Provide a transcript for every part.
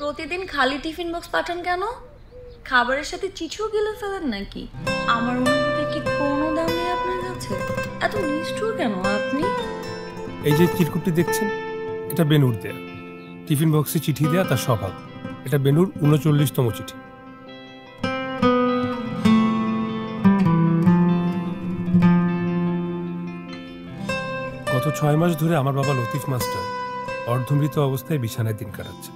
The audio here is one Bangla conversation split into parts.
প্রতিদিন খালি টিফিন বক্স পাঠান কেন? খাবারের সাথে চিঠিও গিলে ফেলেন নাকি? আমার অনুভূতি কি কোনো দাম নেই আপনার কাছে? এত নিষ্ঠুর কেন আপনি? এই যে চিরকুটটি দেখছেন, এটা বেনুর দেয়া। টিফিন বক্সে চিঠি দেয়া তার স্বভাব। এটা বেনুর ৩৯তম চিঠি। গত ৬ মাস ধরে আমার বাবা লতিফ মাস্টার অর্ধমৃত অবস্থায় বিছানায় দিন কাটাচ্ছে।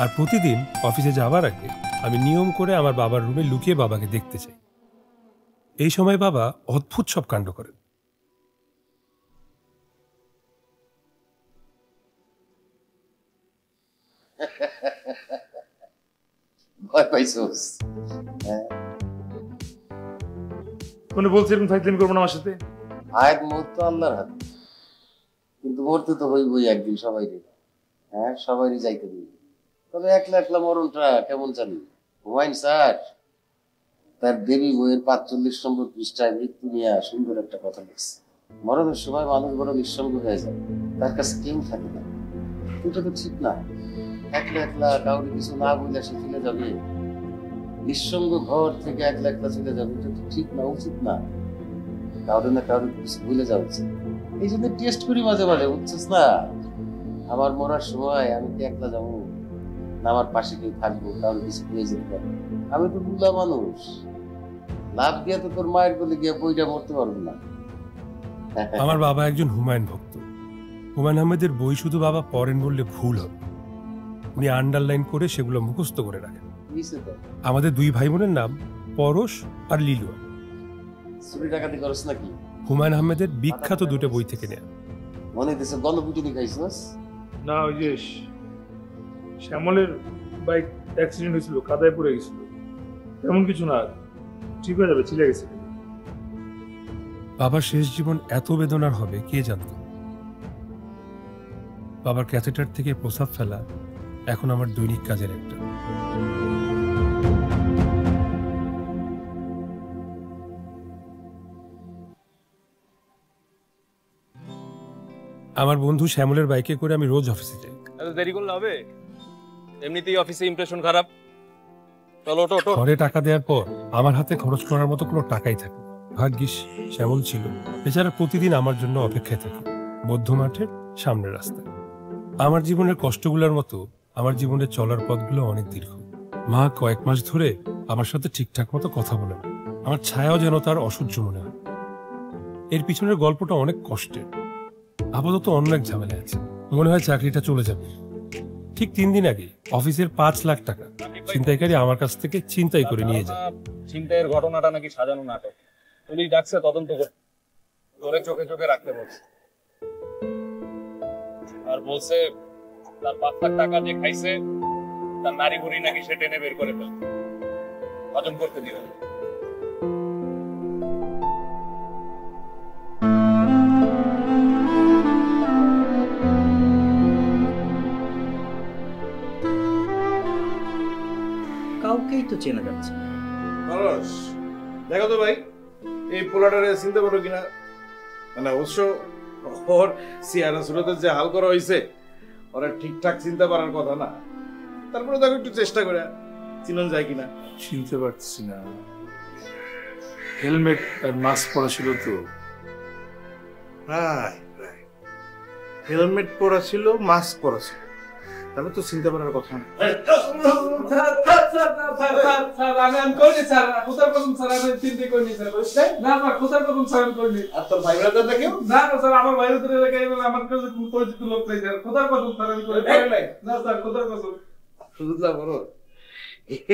আর প্রতিদিন অফিসে যাওয়ার আগে আমি নিয়ম করে আমার বাবার রুমে লুকিয়ে বাবাকে দেখতে চাই। এই সময় বাবা অদ্ভুত সব কাণ্ড করেন। ভয় পাইছোস? মনে বলছি এরকম থাকলে করবো না আমার সাথে। আয়াত মুহূর্ত আল্লাহর হাতে, কিন্তু মরতে তো হইবই একদিন সবাইকে। হ্যাঁ, সবাইরই যাইতে দিবি। তবে একলা একলা মরণটা কেমন জানি। হুমায়ুন স্যার তার দেবী বইয়ের ৪৫ নম্বর পৃষ্ঠায় মৃত্যু নিয়ে সুন্দর একটা কথা লিখছে। মরণের সময় মানুষ বড় নিঃসঙ্গ হয়ে যায়, তার কাছে কেউ থাকে না। এটা তো ঠিক না। একলা একলা কাউকে কিছু না বলে সে চলে যাবে, নিঃসঙ্গ ঘর থেকে একলা একলা চলে যাবে, এটা তো ঠিক না, উচিত না। কাউরে না কাউরে কিছু ভুলে যাওয়া উচিত। এই জন্য টেস্ট করি মাঝে মাঝে, বুঝছিস না? আমার মরার সময় আমি কি একলা যাবো না আমার পাশে কেউ থাকবো, কাউরে কিছু ভুলে যেতে পারবো? আমি তো বুলা মানুষ, লাভ দিয়ে তো তোর মায়ের বলে গিয়ে বইটা মরতে পারবো না। আমার বাবা একজন হুমায়ুন ভক্ত। হুমায়ুন আহমেদের বই শুধু বাবা পড়েন বললে ভুল হবে। উনি আন্ডারলাইন করে সেগুলো মুখস্থ করে রাখেন। আমাদের 2 ভাই বোনের নাম পরশ আর লিলুয়া। চুরি ডাকাতি করছ নাকি? হুমায়ুন আহমেদের বিখ্যাত 2টা বই থেকে নেয়া। মনে হইতেছে গণপিটুনি খাইছস? না, ওই যে শ্যামলের বাইক অ্যাক্সিডেন্ট হয়েছিল, কাদায় পড়ে গেছিল, এমন কিছু না, ঠিক হয়ে যাবে, ছিলে গেছে। বাবার শেষ জীবন এত বেদনার হবে কে জানত। বাবার ক্যাথেটার থেকে প্রস্রাব ফেলা এখন আমার দৈনিক কাজের একটা। আমার বন্ধু শ্যামলের বাইকে করে আমি রোজ অফিসে যাই। এত দেরি করলে হবে? এমনিতেই অফিসে ইমপ্রেশন খারাপ। চলো ওঠো ওঠো। ঘরে টাকা দেওয়ার পর আমার হাতে খরচ করার মতো কোনো টাকাই থাকে। ভাগ্যিস শ্যামল ছিল, এছাড়া প্রতিদিন আমার জন্য অপেক্ষায় থাকে বৌদ্ধ মাঠের সামনের রাস্তায়। আমার জীবনের কষ্টগুলোর মতো আমার জীবনের চলার পথগুলো অনেক দীর্ঘ। মা কয়েক মাস ধরে আমার সাথে ঠিকঠাক মতো কথা বলে না। আমার ছায়াও যেন তার অসহ্য মনে হয়। এর পিছনের গল্পটা অনেক কষ্টের। আপাতত অন্য এক ঝামেলায় আছে, মনে হয় চাকরিটা চলে যাবে। ঠিক 3 দিন আগে অফিসের 5 লাখ টাকা ছিনতাইকারী আমার কাছ থেকে ছিনতাই করে নিয়ে যায়। ছিনতাইয়ের ঘটনাটা নাকি সাজানো নাটক। পুলিশ ডাকছে তদন্ত করে, তোরে চোখে চোখে রাখতে বলছে। আর বলছে তার 5 লাখ টাকা যে খাইছে তার নারী বুড়ি নাকি সে টেনে বের করে ফেলবে, হজম করতে দিবে। কাউকেই তো চেনা যাচ্ছে না। পরশ, দেখো তো ভাই এই পোলাটারে চিনতে পারো কিনা। মানে অবশ্য ওর চেহারা সুরতের যে হাল করা হয়েছে, ওরা ঠিকঠাক চিনতে পারার কথা না। তারপরে দেখো একটু চেষ্টা করে চিনন যায় কিনা। চিনতে পারছি না, হেলমেট আর মাস্ক পরা ছিল তো। হেলমেট পরা ছিল, মাস্ক পরা ছিল, তাহলে তো চিনতে পারার কথা না।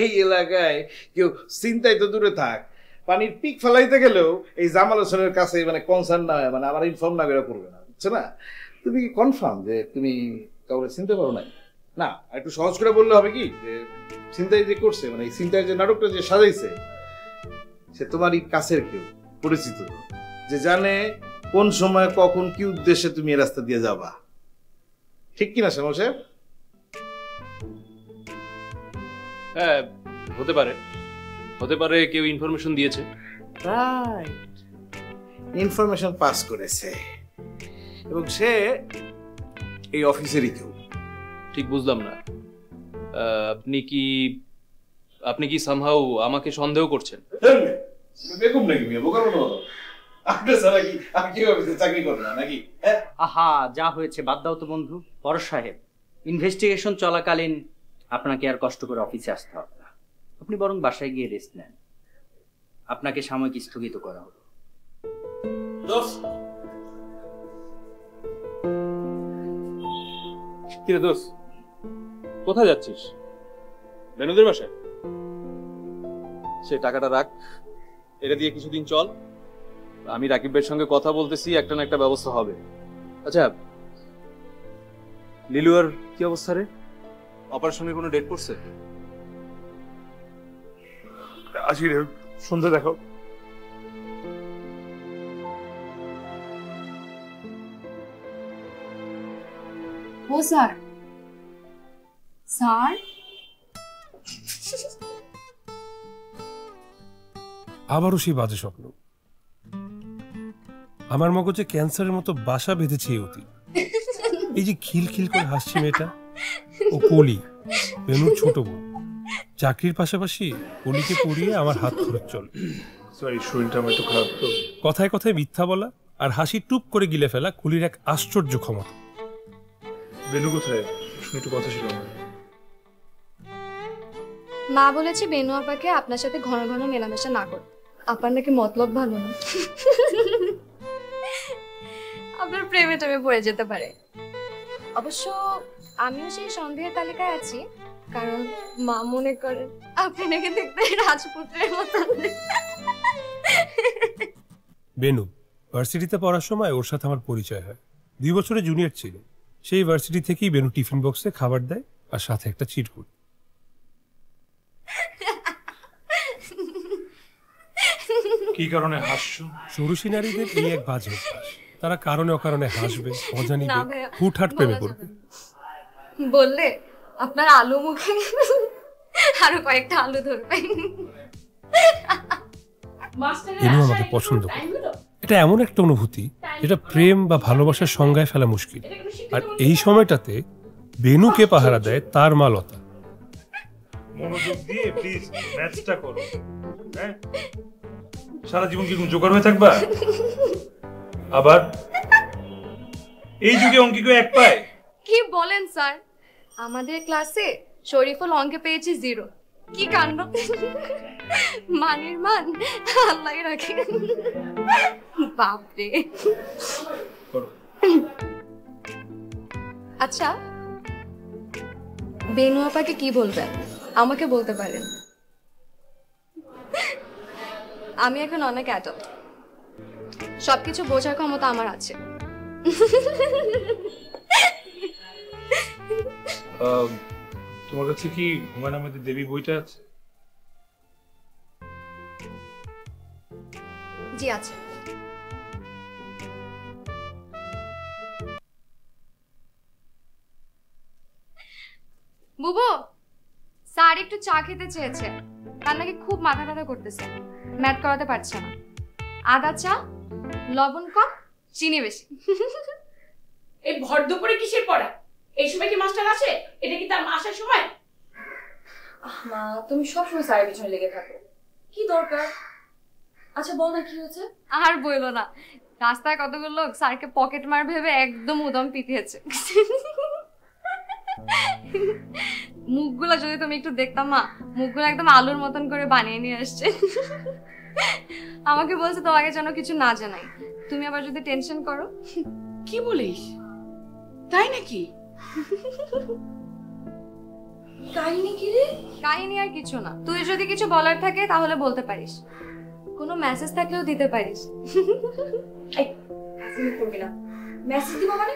এই এলাকায় কেউ চিন্তাই তো দূরে থাক, পানির পিক ফেলাইতে গেলেও এই জামাল হোসেনের কাছে মানে কনসার্ন না হয়, মানে আমার ইনফর্ম না করে করবে না, বুঝছো না? তুমি কি কনফার্ম যে তুমি কাউকে চিনতে পারো না? না, একটু সহজ করে বললে হবে কি, যে চিন্তাই যে করছে, মানে চিন্তায় যে নাটকটা যে সাজাইছে, সে তোমারই কাছের কেউ, পরিচিত, যে জানে কোন সময় কখন কি উদ্দেশ্যে তুমি এই রাস্তা দিয়ে যাবা। ঠিক কিনা শ্যামল সাহেব? হ্যাঁ, হতে পারে, হতে পারে কেউ ইনফরমেশন দিয়েছে। রাইট, ইনফরমেশন পাস করেছে এবং সে এই অফিসেরই কেউ। ঠিক বুঝলাম না। আপনি কি সামহাউ আমাকে সন্দেহ করছেন? বেকুব নাকি মিয়া, বোকার মতো বলো। আপনি ছাড়া কি আমি কি অফিসে চাকরি করব না নাকি? আহা, যা হয়েছে বাদ দাও তো বন্ধু। বড় সাহেব, ইনভেস্টিগেশন চলাকালীন আপনাকে আর কষ্ট করে অফিসে আসতে হবে না। আপনি বরং বাসায় গিয়ে রেস্ট নেন। আপনাকে সাময়িক স্থগিত করা হলো। কিরে দোস্ত, কোথায় যাচ্ছিস? বেনুদের বাসায়? সে টাকাটা রাখ, এটা দিয়ে কিছুদিন চল। আমি রাকিব ভাইয়ের সঙ্গে কথা বলতেছি, একটা না একটা ব্যবস্থা হবে। আচ্ছা, লিলুয়ার কি অবস্থা রে? অপারেশনের কোনো ডেট পড়ছে? আজকে সন্ধ্যা দেখো। ও স্যার, স্যার আবারও সেই বাজে স্বপ্ন। আমার মগজে ক্যান্সারের মতো বাসা বেঁধেছে এই অতি। এই যে খিলখিল করে হাসছে মেয়েটা, ও কলি, বেনুর ছোট বোন। চাকরির পাশাপাশি কলিকে পড়িয়ে আমার হাত খরচ চলে। সরি, শরীরটা আমার একটু খারাপ তো। কথায় কথায় মিথ্যা বলা আর হাসি টুপ করে গিলে ফেলা কলির এক আশ্চর্য ক্ষমতা। বেনু কোথায়? শুনে একটু কথা ছিল আমার। মা বলেছে বেনু আপাকে আপনার সাথে ঘন ঘন মেলামেশা না করতে। আপনার নাকি মতলব ভালো না, আপনার প্রেমে টেমে পড়ে যেতে পারে। অবশ্য আমিও সেই সন্দেহের তালিকায় আছি, কারণ মা মনে করেন আপনি নাকি দেখতে রাজপুত্রের মতো। বেনু ভার্সিটিতে পড়ার সময় ওর সাথে আমার পরিচয় হয়। 2 বছরের জুনিয়র ছিল। সেই ভার্সিটি থেকেই বেনু টিফিন বক্সে খাবার দেয় আর সাথে একটা চিরকুট। কি কারণে হাসছো? ষোড়শী নারীদের এই এক বাজে অভ্যাস। তারা কারণে অকারণে হাসবে, মজা না নিবে, ভাইয়া, হুটহাট প্রেমে পড়বে। বললে আপনার আলু মুখে আরো কয়েকটা আলু ধরবে। বেনু আমাকে পছন্দ করে। এটা এমন একটা অনুভূতি যেটা প্রেম বা ভালোবাসার সংজ্ঞায় ফেলা মুশকিল। আর এই সময়টাতে বেনুকে পাহারা দেয় তার মা লতা। মনোযোগ দিয়ে প্লিজ ম্যাথটা করো। হ্যাঁ, সারা জীবন কি জোকার হয়ে থাকবা? আবার এই যুগে অঙ্কে কেউ 1 পায়? কি বলেন স্যার, আমাদের ক্লাসে শরীফুল অঙ্কে পেয়েছে 0। কি কাণ্ড! মানের মান আল্লাহ রাখে। বাপরে। আচ্ছা, বেনু আপাকে কি বলবেন আমাকে বলতে পারেন। আমি এখন অনেক অ্যাডাল্ট, সবকিছু বোঝার ক্ষমতা আমার আছে। তোমার কাছে কি হুমায়ুন আহমেদের দেবী বইটা আছে? জি আছে। বুবু, স্যার একটু চা খেতে চেয়েছে, তার নাকি খুব মাথা ব্যথা করতেছে, ম্যাথ করাতে পারছে না। আদা চা, লবণ কম, চিনি বেশি। এই ভর দুপুরে কিসের পড়া? এই সময় কি মাস্টার আসে? এটা কি তার আসার সময়? মা, তুমি সবসময় স্যারের পিছনে লেগে থাকো, কি দরকার? আচ্ছা বল না, কি হয়েছে? আর বইলো না, রাস্তায় কতগুলো লোক স্যারকে পকেট মার ভেবে একদম উদম পিটিয়েছে। মুখগুলো যদি তুমি একটু দেখতাম মা, মুখগুলো একদম আলুর মতন করে বানিয়ে নিয়ে আসছে। আমাকে বলছে তোমাকে যেন কিছু না জানাই, তুমি আবার যদি টেনশন করো। কি বলিস? তাই নাকি? কাহিনী কি রে? কাহিনী আর কিছু না, তুই যদি কিছু বলার থাকে তাহলে বলতে পারিস, কোনো মেসেজ থাকলেও দিতে পারিস। মেসেজ দিব মানে?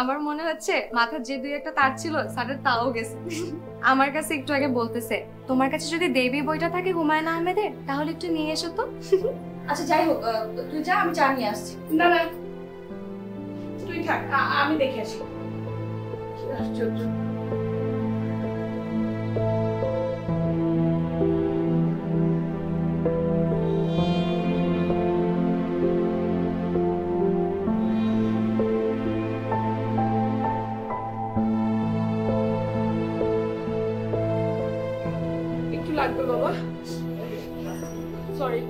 আমার মনে হচ্ছে মাথার যে 2-1টা তার ছিল স্যারের তাও গেছে। আমার কাছে একটু আগে বলতেছে, তোমার কাছে যদি দেবী বইটা থাকে হুমায়ুন আহমেদের, তাহলে একটু নিয়ে এসো তো। আচ্ছা যাই হোক, তুই যা, আমি চা নিয়ে আসছি। না না, তুই থাক, আমি দেখে আসি। কি আশ্চর্য! বাবা, সরি।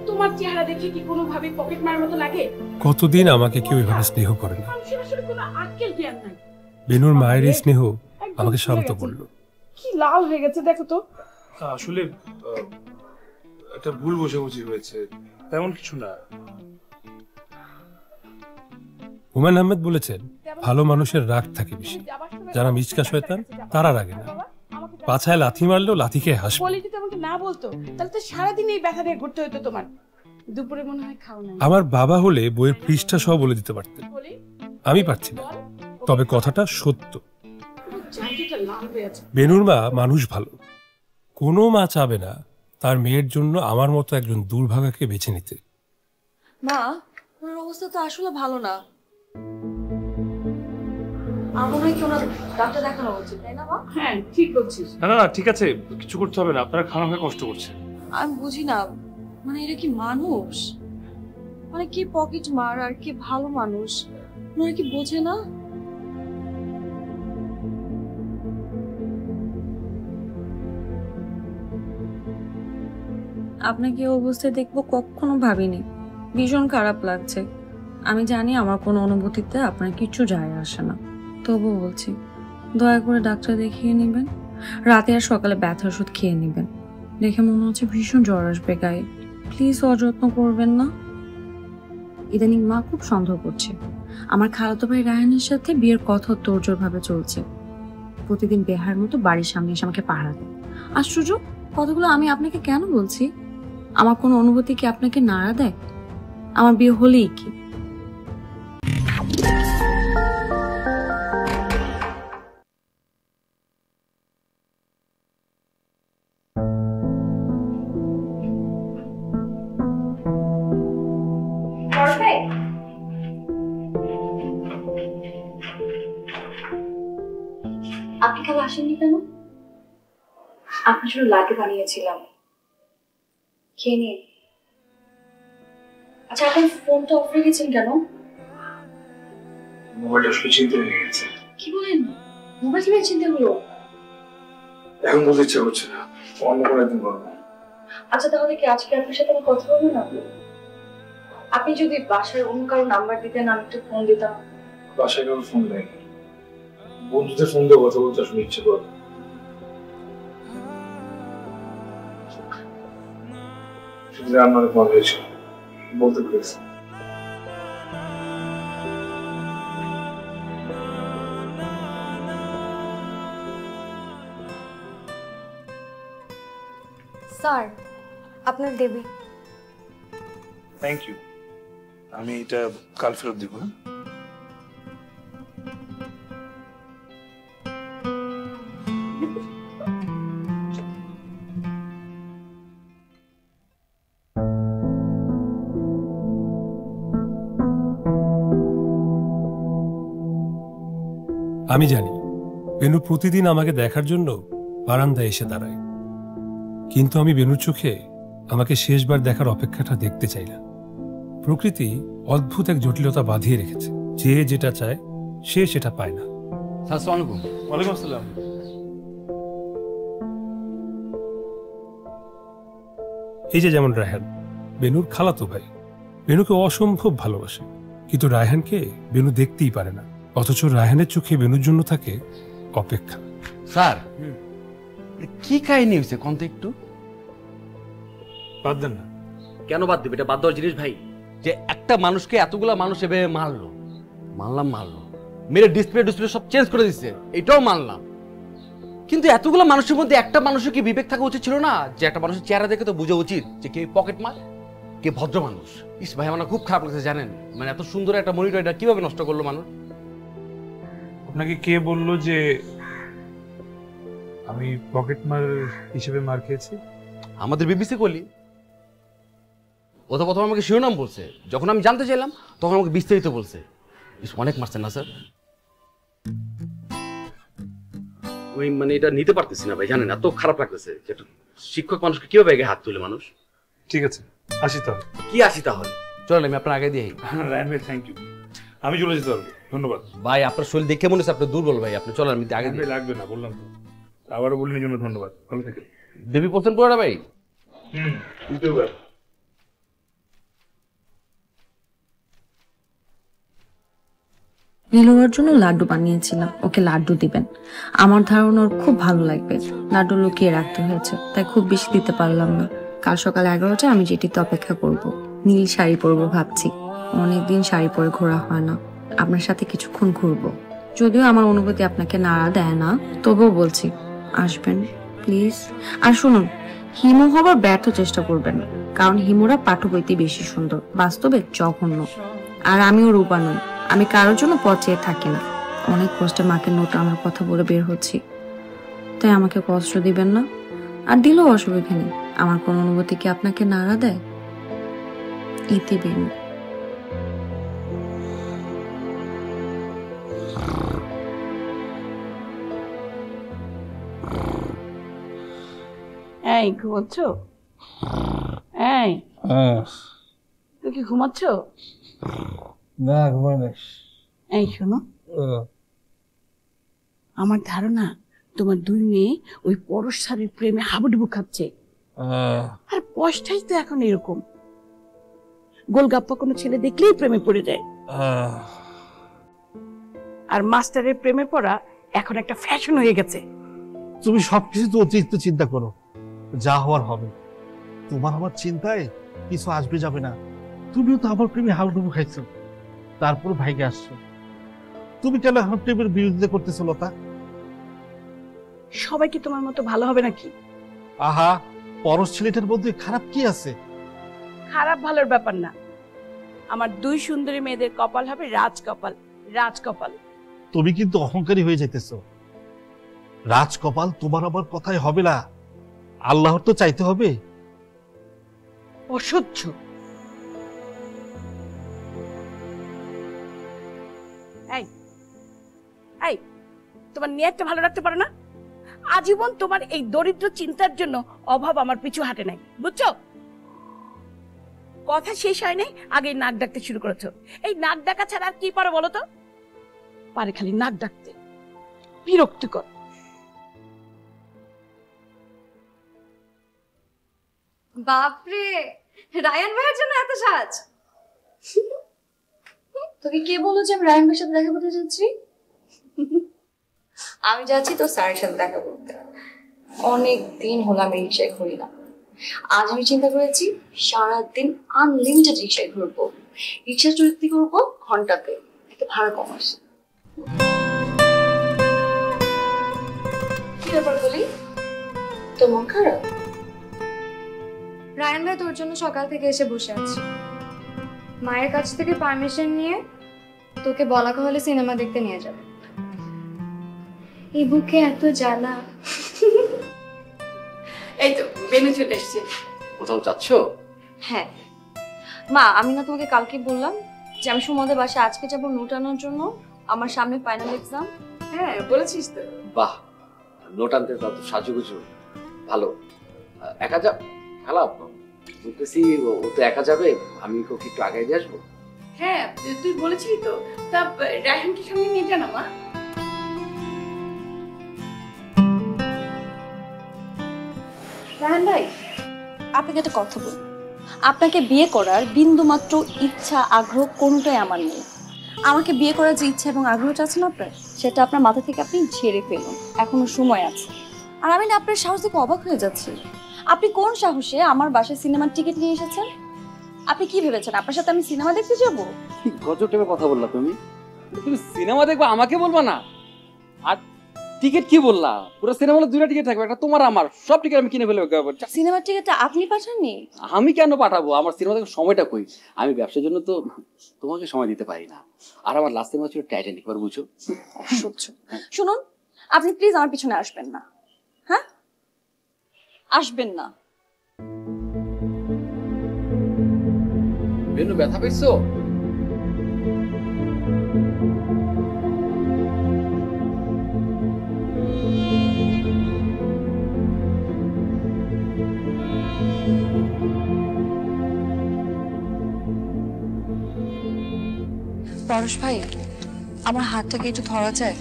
তোমার চেহারা দেখে কি কোনোভাবে পকেট মারার মতো লাগে? কতদিন আমাকে কেউ এভাবে স্নেহ করে না। মানুষের আসলে কোনো আক্কেল জ্ঞান নাই। বেনুর মায়ের এই স্নেহ আমাকে শান্ত করলো। কি লাল হয়ে গেছে দেখো তো। আসলে একটা ভুল বোঝাবুঝি হয়েছে, তেমন কিছু না। হুমায়ুন আহমেদ বলেছেন, ভালো মানুষের রাগ থাকে বেশি, যারা মিচকা শয়তান তারা রাগে না। পাছায় লাথি মারলেও লাথি খেয়ে হাসবে। বলি যদি আমাকে না বলতো তাহলে তো সারাদিন এই ব্যথা নিয়ে ঘুরতে হতো তোমার। দুপুরে মনে হয় খাও না। আমার বাবা হলে বইয়ের পৃষ্ঠা সহ বলে দিতে পারতেন, আমি পারছি না। তবে কথাটা সত্য, বেনুর মা মানুষ ভালো। কোনো মা চাবে না তার মেয়ের জন্য আমার মতো একজন দুর্ভাগাকে বেছে নিতে। মা, ওনার অবস্থা তো আসলে ভালো না। আমার মনে হয় কি ওনার ডাক্তার দেখানো উচিত, তাই না মা? হ্যাঁ ঠিক বলছিস। না না ঠিক আছে, কিছু করতে হবে না, আপনারা খারাপ কষ্ট করছেন। আমি বুঝি না, মানে এটা কি মানুষ? মানে কি পকেট মার আর কি ভালো মানুষ, ওনারা কি বোঝে না? আপনাকে এই অবস্থায় দেখবো কখনো ভাবিনি, ভীষণ খারাপ লাগছে। আমি জানি আমার কোনো অনুভূতিতে আপনার কিছু যায় আসে না, তবুও বলছি দয়া করে ডাক্তার দেখিয়ে নেবেন। রাতে আর সকালে ব্যথার ওষুধ খেয়ে নেবেন। দেখে মনে হচ্ছে ভীষণ জ্বর আসবে গায়ে। প্লিজ অযত্ন করবেন না। ইদানিং মা খুব সন্দেহ করছে আমার খালাতো ভাই রায়হানের সাথে বিয়ের কথা তোড়জোড় ভাবে চলছে। প্রতিদিন বেহার মতো বাড়ির সামনে এসে আমাকে পাহারা দেয়। আশ্চর্য, কথাগুলো আমি আপনাকে কেন বলছি? আমার কোনো অনুভূতি কি আপনাকে নাড়া দেয়? আমার বিয়ে হলেই কি? আপনি কাল আসেননি কেন? আপনার জন্য লাড্ডু বানিয়েছিলাম, খেয়ে নিন। আচ্ছা, আপনি ফোনটা অফ রেখেছেন কেন? মোবাইলটা আসলে চিন্তা হয়ে গেছে। কি বলেন? মোবাইল কিভাবে চিন্তা হলো? এখন বলতে ইচ্ছা করছে না, অন্য কোনো একদিন বলবো। আচ্ছা, তাহলে কি আজকে আপনার সাথে আমি কথা বলবো না? আপনি যদি বাসায় অন্য কারো নাম্বার দিতেন, আমি একটু ফোন দিতাম। বাসায় কারো ফোন নেই, বন্ধুদের ফোন দিয়ে কথা বলতে আসলে ইচ্ছে করে। শুধু আমার মনে হয়েছে বলতে পেরেছি। স্যার, আপনার দেবে। Thank you. আমি এটা কাল ফেরত দিব। আমি জানি বেনু প্রতিদিন আমাকে দেখার জন্য বারান্দায় এসে দাঁড়ায়, কিন্তু আমি বেনুর চোখে আমাকে শেষবার দেখার অপেক্ষাটা দেখতে চাই না। প্রকৃতি অদ্ভুত এক জটিলতা বাঁধিয়ে রেখেছে, যে যেটা চায় সে সেটা পায় না। আসসালামু আলাইকুম। ওয়ালাইকুম আসসালাম। এই যে যেমন রায়হান, বেনুর খালাতো ভাই, বেনুকে অসম্ভব ভালোবাসে, কিন্তু রায়হানকে বেনু দেখতেই পারে না। অথচ রায়হানের চোখে বেনুর জন্য থাকে অপেক্ষা। স্যার, কি কাহিনী হয়েছে কোন তো একটু? বাদ দেন না। কেন বাদ দেবে? এটা বাদ দেওয়ার জিনিস ভাই। যে একটা মানুষকে এতগুলা মানুষ এভাবে মারলো, মারলো, মেরে ডিসপ্লে সব চেঞ্জ করে দিচ্ছে, এটাও মানলাম। কিন্তু এতগুলো মানুষের মধ্যে একটা মানুষের কি বিবেক থাকা উচিত ছিল না? যে একটা মানুষের চেহারা দেখে তো বোঝা উচিত যে কে পকেট মার, কে ভদ্র মানুষ। ইস ভাই, আমার খুব খারাপ লাগছে জানেন। মানে এত সুন্দর একটা মনিটর এটা কিভাবে নষ্ট করলো মানুষ? আপনাকে কে বললো যে আমি পকেট মার হিসেবে মার খেয়েছি? আমাদের বিবিসি কলি। ও তো প্রথমে আমাকে শিরোনাম বলছে, যখন আমি জানতে চাইলাম তখন আমাকে বিস্তারিত বলছে। অনেক মারছেন না স্যার? আমি মানে এটা নিতে পারতেছি না ভাই, জানেন এত খারাপ লাগতেছে। শিক্ষক মানুষকে কিভাবে আগে হাত তুলে মানুষ? ঠিক আছে, আসি তাহলে। কি আসি তাহলে? চলেন আমি আপনার আগে দিয়ে। রায়হান ভাই থ্যাংক ইউ, আমি চলে যেতে পারবো। ধন্যবাদ ভাই। আপনার শরীর দেখে মনে হচ্ছে আপনি দুর্বল ভাই, আপনি চলেন আমি আগে লাগবে না, বললাম তো। আবারও বলিনি জন্য ধন্যবাদ। ভালো থাকেন। দেবী পড়ছেন পুরোটা ভাই? ইউটিউবার। নীলুয়ার জন্য লাড্ডু বানিয়েছিলাম, ওকে লাড্ডু দিবেন। আমার ধারণা ওর খুব ভালো লাগবে। লাড্ডু লুকিয়ে রাখতে হয়েছে, তাই খুব বেশি দিতে পারলাম না। কাল সকাল 11টায় আমি যেটিতে অপেক্ষা করব। নীল শাড়ি পরবো ভাবছি, অনেকদিন শাড়ি পরে ঘোরা হয় না। আপনার সাথে কিছুক্ষণ ঘুরবো। যদিও আমার অনুভূতি আপনাকে নাড়া দেয় না, তবুও বলছি আসবেন প্লিজ। আর শুনুন, হিমু হবার ব্যর্থ চেষ্টা করবেন, কারণ হিমুরা পাঠ্য বইতে বেশি সুন্দর, বাস্তবে জঘন্য। আর আমিও রূপা নই, আমি কারোর জন্য পচে থাকি না। অনেক কষ্টে মাকে নোট আমার কথা বলে বের হচ্ছি, তাই আমাকে কষ্ট দিবেন না। আর দিলেও অসুবিধা নেই, আমার কোন অনুভূতি কি আপনাকে নাড়া দেয়? ইতি বেনু। এই ঘুমাচ্ছ? এই তুই কি ঘুমাচ্ছ? না ঘুমাই না। এই শোনো, আমার ধারণা তোমার দুই মেয়ে ওই পরশ স্যারের প্রেমে হাবুডুবু খাচ্ছে। আর বয়সটাই তো এখন এরকম, গোলগাপ্পা কোনো ছেলে দেখলেই প্রেমে পড়ে যায়। আর মাস্টারের প্রেমে পড়া এখন একটা ফ্যাশন হয়ে গেছে। তুমি সবকিছু তো অতিরিক্ত চিন্তা করো, যা হওয়ার হবে। তোমার আমার চিন্তায় কিছু আসবে যাবে না। তুমিও তো আমার প্রেমে হাবুডুবু খাইছো, তারপর ভাইকে আসছো। তুমি কেন এখন প্রেমের বিরোধিতা করতেছো লতা? সবাই কি তোমার মতো ভালো হবে নাকি? আহা, পরশ ছেলেটার মধ্যে খারাপ কি আছে? খারাপ ভালোর ব্যাপার না, আমার দুই সুন্দরী মেয়েদের কপাল হবে রাজকপাল। রাজকপাল। তুমি কিন্তু অহংকারী হয়ে যাইতেছো। রাজকপাল তোমার আমার কথাই হবে না, আল্লাহর তো চাইতে হবে। অসহ্য। এই এই তোমার নিয়তটা ভালো রাখতে পারো না? আজীবন তোমার এই দরিদ্র চিন্তার জন্য অভাব আমার পিছু হাঁটে নাই, বুঝছো? কথা শেষ হয় নাই, আগে নাক ডাকতে শুরু করেছো। এই নাক ডাকা ছাড়া আর কি পারো বলো তো? পারে খালি নাক ডাকতে, বিরক্তিকর। বাপরে, রায়ান ভাইয়ের জন্য এত সাজ! তোকে কে বললো যে আমি রায়ান ভাইয়ের সাথে দেখা করতে যাচ্ছি? আমি যাচ্ছি তো স্যারের সাথে দেখা করতে। অনেক দিন হলো আমি রিক্সায় ঘুরি না। আজ আমি চিন্তা করেছি সারাদিন আনলিমিটেড রিক্সায় ঘুরবো। রিক্সা চুক্তি করবো ঘন্টাতে, একটা ভাড়া কম আসে। কি ব্যাপার বলি, তোর মন খারাপ? রায়ান ভাই তোর জন্য সকাল থেকে এসে বসে আছে। মায়ের কাছ থেকে পারমিশন নিয়ে তোকে বলা হলে সিনেমা দেখতে নিয়ে যাবে। এই বুকে এত জ্বালা। এই তো বেনু চলে এসছে। কোথাও যাচ্ছ? হ্যাঁ মা, আমি না তোমাকে কালকে বললাম যে আমি সুমদের বাসায় আজকে যাবো নোট আনার জন্য, আমার সামনে ফাইনাল এক্সাম। হ্যাঁ বলেছিস তো। বাহ, নোট আনতে তো সাজুগুজু ভালো। একা যা খালাপ বলতেছি, ও তো একা যাবে, আমি ওকে একটু আগে দিয়ে আসবো। হ্যাঁ তুই বলেছিলি তো। তা রায়হানকে সঙ্গে নিয়ে জানা মা। রায়হান ভাই, আপনাকে একটা কথা বল। আপনাকে বিয়ে করার বিন্দু মাত্র ইচ্ছা আগ্রহ কোনোটাই আমার নেই। আমাকে বিয়ে করার যে ইচ্ছা এবং আগ্রহটা আছে না আপনার, সেটা আপনার মাথা থেকে আপনি ঝেড়ে ফেলুন, এখনো সময় আছে। আর আমি না আপনার সাহস দেখে অবাক হয়ে যাচ্ছি। আপনি কোন সাহসে আমার বাসায় সিনেমার টিকিট নিয়ে এসেছেন? আপনি কি ভেবেছেন আপনার সাথে আমি সিনেমা দেখতে যাব? গজব টাইপের কথা বললা তুমি। তুমি সিনেমা দেখবা আমাকে বলবা না? আর টিকিট কি বললা? পুরো সিনেমা হলে দুইটা টিকিট থাকবে, একটা তোমার আমার, সব টিকিট আমি কিনে ফেলবো। সিনেমার টিকিটটা আপনি পাঠাননি? আমি কেন পাঠাবো? আমার সিনেমা দেখার সময়টা কই? আমি ব্যবসার জন্য তো তোমাকে সময় দিতে পারি না। আর আমার লাস্ট সিনেমা ছিল টাইটানিক, এবার বুঝো। অসহ্য। শুনুন, আপনি প্লিজ আমার পিছনে আসবেন না। হ্যাঁ, আসবেন না। বেনু, ব্যথা পাইছো? পরশ ভাই, আমার হাতটাকে একটু ধরা যায়?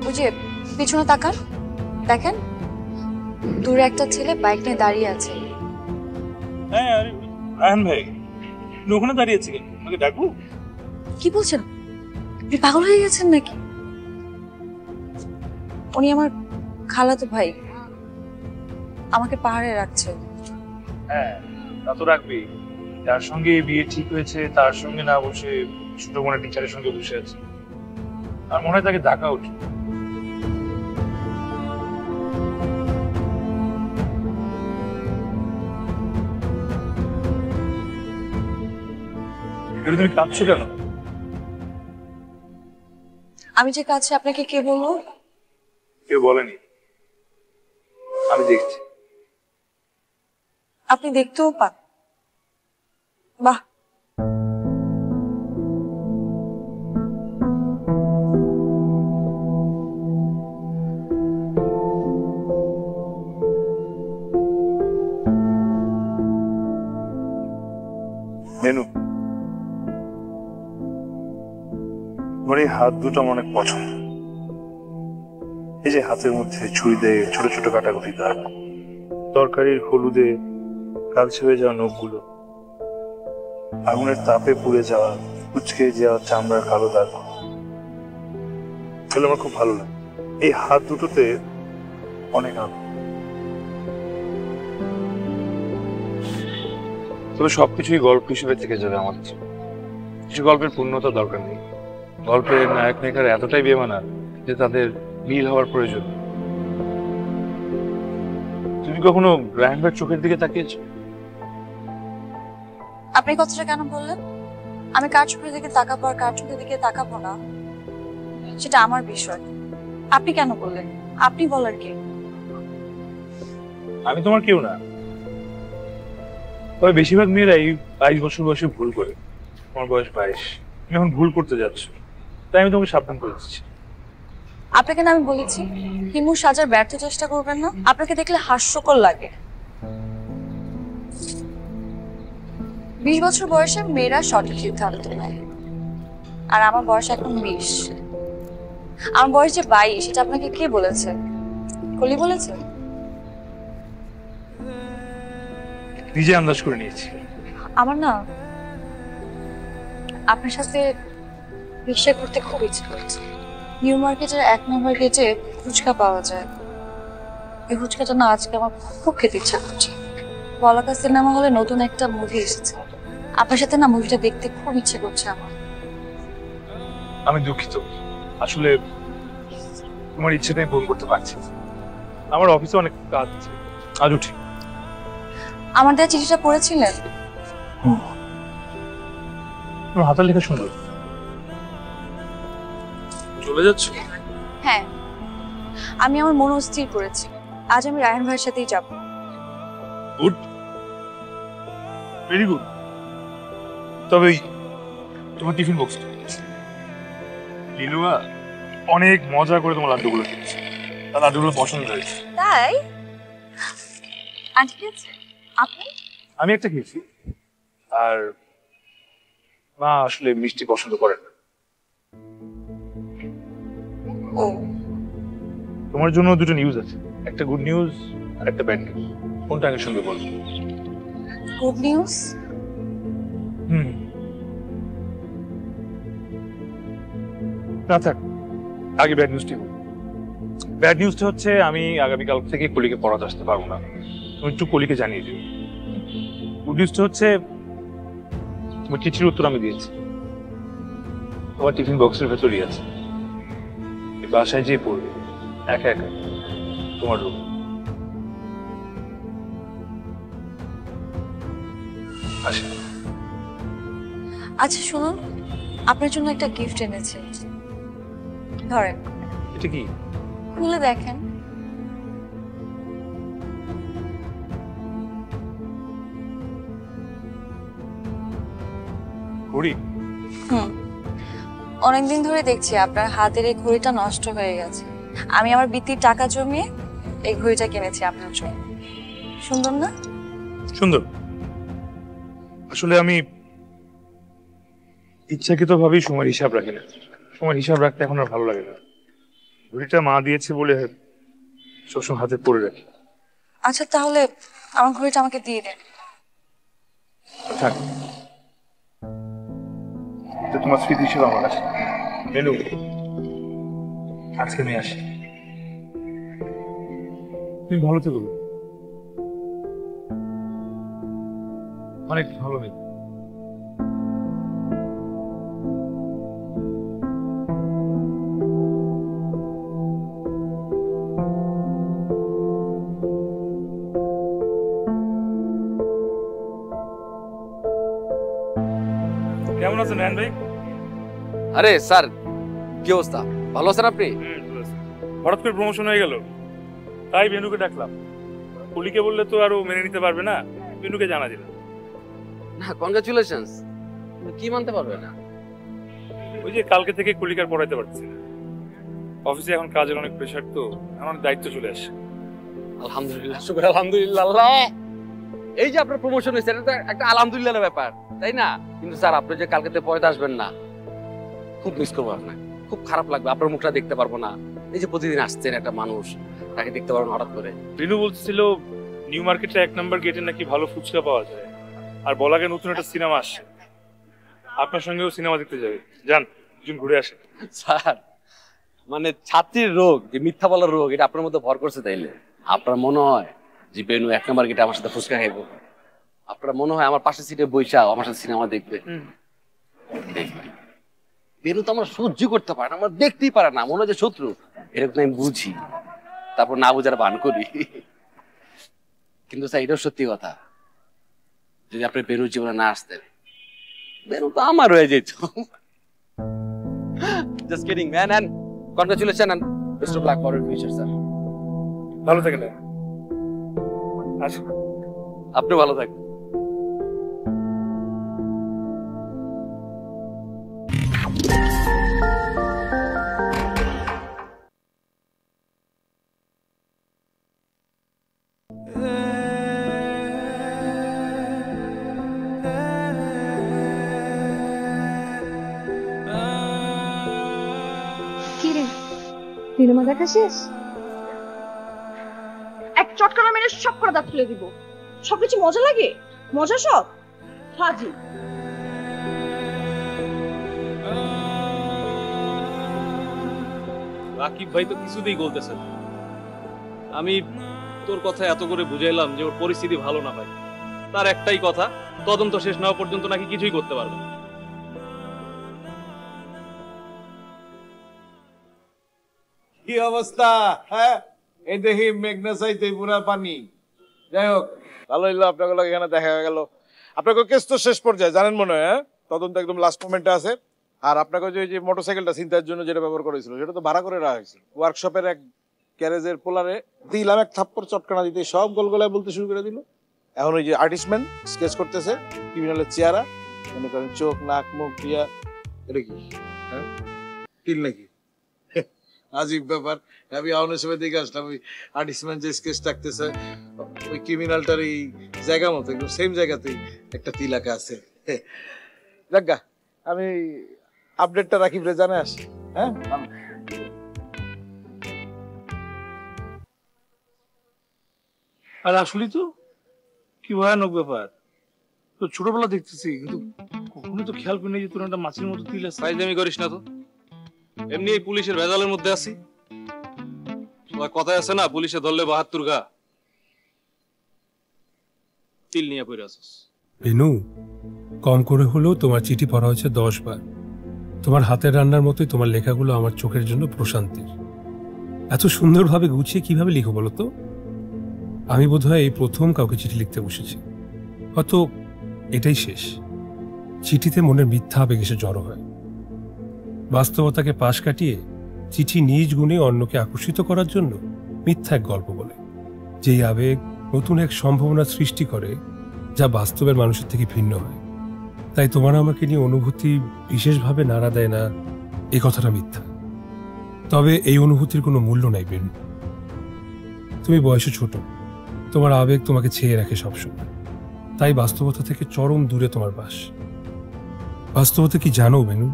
ওই যে পিছনে তাকান, দেখেন দূরে একটা ছেলে বাইক নিয়ে দাঁড়িয়ে আছে। হ্যাঁ আরে রায়হান ভাই, আপনি ওখানে দাঁড়িয়ে আছেন কেন? আমাকে ডাকবো? কি বলছেন? আপনি পাগল হয়ে গেছেন নাকি? উনি আমার খালাতো ভাই, আমাকে পাহাড়ে রাখছে। হ্যাঁ তা তো রাখবি। যার সঙ্গে বিয়ে ঠিক হয়েছে তার সঙ্গে না বসে ছোট বোনের টিচারের সঙ্গে বসে আছে। আর মনে হয় তাকে ডাকা উচিত। তুমি কাঁদছো কেন? আমি যে কাছে আপনাকে কে বললো? কেউ বলেনি, আমি দেখছি। আপনি দেখতেও পান? বাহ, মেনু, তোমার এই হাত দুটো আমার অনেক পছন্দ। এই যে হাতের মধ্যে ছুরিতে ছোট ছোট কাটাকুটি দাগ, তরকারির হলুদে কালচে হয়ে যাওয়া নখগুলো, আগুনের তাপে পুড়ে যাওয়া কুচকে যাওয়া চামড়ার কালো দাগ, এগুলো আমার খুব ভালো লাগে। এই হাত দুটোতে অনেক আলো। তবে সবকিছুই গল্প হিসেবে থেকে যাবে আমার কাছে। কিছু গল্পের পূর্ণতা দরকার নেই। গল্পের নায়ক নায়িকারা এতটাই বেমানান যে তাদের মিল হওয়ার প্রয়োজন। তুমি কখনো রায়হান ভাইয়ের চোখের দিকে তাকিয়েছো? আপনি কথাটা কেন বললেন? আমি কার চোখের দিকে তাকাবো আর কার চোখের দিকে তাকাবো না সেটা আমার বিষয়। আপনি কেন বললেন? আপনি বলার কে? আমি তোমার কেউ না। তবে বেশিরভাগ মেয়েরাই 22 বছর বয়সে ভুল করে। তোমার বয়স 22, তুমি এখন ভুল করতে যাচ্ছ, তাই আমি তোমাকে সাবধান করে দিচ্ছি। আপনাকে না আমি বলেছি হিমু সাজার ব্যর্থ চেষ্টা করবেন না। আপনাকে দেখলে হাস্যকর লাগে। 20 বছর বয়সে মেয়েরা সঠিক সিদ্ধান্ত নেয়, আর আমার বয়স এখন 20। আমার বয়স যে 22 সেটা আপনাকে কে বলেছে? কলি বলেছে? নিজে আন্দাজ করে নিয়েছি। আমার না আপনার সাথে রিক্সা করতে খুব ইচ্ছে করছে। নিউ মার্কেটের 1 নম্বর গেটে ফুচকা পাওয়া যায়। এই ফুচকাটা না আজকে আমার খুব খেতে ইচ্ছা করছে। বলাকা সিনেমা হলে নতুন একটা মুভি এসেছে, আপনার সাথে না মুভিটা দেখতে খুব ইচ্ছে করছে আমার। আমি দুঃখিত, আসলে তোমার ইচ্ছেটাই পূরণ করতে পারছি না। আমার অফিসে অনেক কাজ আছে, আজ উঠি। আমার দেওয়া চিঠিটা পড়েছিলেন? তোমার হাতের লেখা সুন্দর। চলে যাচ্ছ? হ্যাঁ, আমি আমার মন স্থির করেছি, আজ আমি রায়হান ভাইয়ের সাথেই যাব। Good, very good. তবে তোমার টিফিন বক্স লিলুয়া অনেক মজা করে তোমার লাড্ডুগুলো খেয়েছে, তার লাড্ডুগুলো পছন্দ হয়েছে। তাই? আন্টি আছে? আপনি? আমি একটা খেয়েছি, আর মা আসলে মিষ্টি পছন্দ করে না। ও, তোমার জন্য দুটো নিউজ আছে, একটা গুড নিউজ আর একটা ব্যাড নিউজ। কোনটা আগে শুনবে বলো? Good news? না থাক, আগে ব্যাড নিউজটি বল। ব্যাড নিউজটা হচ্ছে আমি আগামীকাল থেকে কলিকে পড়াতে আসতে পারবো না, তুমি একটু কলিকে জানিয়ে দিও। গুড নিউজটা হচ্ছে তোমার চিঠির উত্তর আমি দিয়েছি, তোমার টিফিন বক্সের ভেতরই আছে। বাসায় যেয়ে পড়বে একা একা তোমার রুম। আসে। আচ্ছা শুনুন, আপনার জন্য একটা গিফট এনেছি, ধরেন। এটা কি? খুলে দেখেন। ঘড়ি? অনেকদিন ধরে দেখছি আপনার হাতের এই ঘড়িটা নষ্ট হয়ে গেছে। আমি আমার বৃত্তির টাকা জমিয়ে এই ঘড়িটা কিনেছি আপনার জন্য। সুন্দর না? সুন্দর। আসলে আমি ইচ্ছাকৃত ভাবেই সময়ের হিসাব রাখি না। সময়ের হিসাব রাখতে এখন আর ভালো লাগে না। ঘড়িটা মা দিয়েছে বলে সবসময় হাতে পড়ে রাখি। আচ্ছা তাহলে আমার ঘড়িটা আমাকে দিয়ে দেন। থাক, তো তোমার স্মৃতি ছিল আমার কাছে। বেনু, আজকে আমি আসি, তুমি ভালো থেকো, অনেক ভালো নেই। কেমন আছেন রেহান ভাই? আরে স্যার, কি অবস্থা? ভালো আছেন আপনি? হঠাৎ করে প্রমোশন হয়ে গেল, তাই বেনুকে ডাকলাম। কুলিকে বললে তো আরো মেনে নিতে পারবে না, বেনুকে জানা দিলাম। না, কনগ্রাচুলেশনস। কি মানতে পারবে না? ওই যে কালকে থেকে কুলিকার পড়াইতে পারছি না, অফিসে এখন কাজের অনেক প্রেশার, তো আমার দায়িত্ব চলে আসে। আলহামদুলিল্লাহ, শুকর আলহামদুলিল্লাহ। আল্লাহ, এই যে আপনার প্রমোশন হয়েছে, এটা তো একটা আলহামদুলিল্লাহর ব্যাপার, তাই না? কিন্তু স্যার, আপনি যে কালকে থেকে পড়াতে আসবেন না, খুব মিস করবো আপনাকে, খুব খারাপ লাগবে। আপনার মুখটা দেখতে পারবো না। এই যে প্রতিদিন আসছেন একটা মানুষ, তাকে দেখতে পারবো না হঠাৎ করে। বেনু বলছিল নিউ মার্কেটে 1 নম্বর গেটে নাকি ভালো ফুচকা পাওয়া যায়, আর বলাগে নতুন একটা সিনেমা আসছে, আপনার সঙ্গেও সিনেমা দেখতে যাবে। যান, দুজন ঘুরে আসে। স্যার, মানে ছাত্রীর রোগ, যে মিথ্যা বলার রোগ, এটা আপনার মধ্যে ভর করছে। তাইলে আপনার মনে হয় যে বেনু 1 নম্বর গেটে আমার সাথে ফুচকা খাইবো? আপনার মনে হয় আমার পাশের সিটে বইসা আমার সাথে সিনেমা দেখবে? বেনু তো আমার সহ্য করতে পারে না, আমার দেখতেই পারে না, মনে হয় যে শত্রু। এরকম আমি বুঝি, তারপর না বুঝার ভান করি। কিন্তু স্যার, এটাও সত্যি কথা, যদি আপনি বেনুর জীবনে না আসতেন, বেনু তো আমার হয়ে যেত। Just kidding man, and congratulation and best of luck for your future sir. ভালো থাকেন। আসি। আপনি ভালো থাকবেন। সিনেমা দেখা শেষ? এক চটকানা মেরে সব করে দাঁত তুলে দিব। সবকিছু মজা লাগে? মজা সব হাজি। রাকিব ভাই তো কিছুতেই বলতেছে না। আমি তোর কথা এত করে বুঝাইলাম যে ওর পরিস্থিতি ভালো না ভাই, তার একটাই কথা, তদন্ত শেষ না হওয়া পর্যন্ত নাকি কিছুই করতে পারবে না। কি অবস্থা? হ্যাঁ, এই দেখি মেঘনা চাইতে পুরা পানি। যাই হোক, ভালো হইলো আপনাকে এখানে দেখা হয়ে গেল। আপনাকে কেস তো শেষ পর্যায়ে জানেন মনে হয়, হ্যাঁ? তদন্ত একদম লাস্ট মোমেন্টে আছে। আর আপনাকে যে মোটরসাইকেলটা ছিনতাইয়ের জন্য যেটা ব্যবহার করেছিল, সেটা তো ভাড়া করে রাখা হয়েছিল। ওয়ার্কশপের এক গ্যারেজের পোলারে দিলাম এক থাপ্পড় চটকানা দিতে, সব গোলগোলায় বলতে শুরু করে দিল। এখন ওই যে আর্টিস্টম্যান স্কেচ করতেছে ক্রিমিনালের চেহারা, মনে করেন চোখ, নাক, মুখ দিয়া। এটা কি, হ্যাঁ, তিল নাকি? আজীব ব্যাপার। আমি আউনের সময় দেখে আসলাম ওই আর্টিস্টম্যান যে স্কেচ থাকতেছে, ওই ক্রিমিনালটার এই জায়গা মতো একদম সেম জায়গাতেই একটা তিল আঁকা আছে। দেখা আমি আপডেটটা রাকিব রে জানে আসি। হ্যাঁ, আর আসলে তো কি ভয়ানক ব্যাপার। তো ছোটবেলা দেখতেছি, কিন্তু কখনো তো খেয়াল করিনি যে তোর একটা মাছের মতো তিল আছে। ফাইজলামি করিস না তো, এমনি এই পুলিশের ভেজালের মধ্যে আছি। কথায় আছে না, পুলিশে ধরলে 72 গা। তিল নিয়ে পড়ে আছিস। বেনু, কম করে হলেও তোমার চিঠি পড়া হয়েছে 10 বার। তোমার হাতের রান্নার মতোই তোমার লেখাগুলো আমার চোখের জন্য প্রশান্তির। এত সুন্দরভাবে গুছিয়ে কিভাবে লিখো বলো তো? আমি বোধহয় এই প্রথম কাউকে চিঠি লিখতে বসেছি। হয়তো এটাই শেষ। চিঠিতে মনের মিথ্যা আবেগ এসে জড়ো হয়। বাস্তবতাকে পাশ কাটিয়ে চিঠি নিজ গুণে অন্যকে আকর্ষিত করার জন্য মিথ্যা এক গল্প বলে, যেই আবেগ নতুন এক সম্ভাবনা সৃষ্টি করে, যা বাস্তবের মানুষের থেকে ভিন্ন হয়। তাই তোমার আমাকে নিয়ে অনুভূতি বিশেষভাবে নাড়া দেয় না, এই কথাটা মিথ্যা। তবে এই অনুভূতির কোনো মূল্য নাই বেনু। তুমি বয়সে ছোট, তোমার আবেগ তোমাকে ছেয়ে রাখে সবসময়। তাই বাস্তবতা থেকে চরম দূরে তোমার বাস। বাস্তবতা কি জানো বেনু?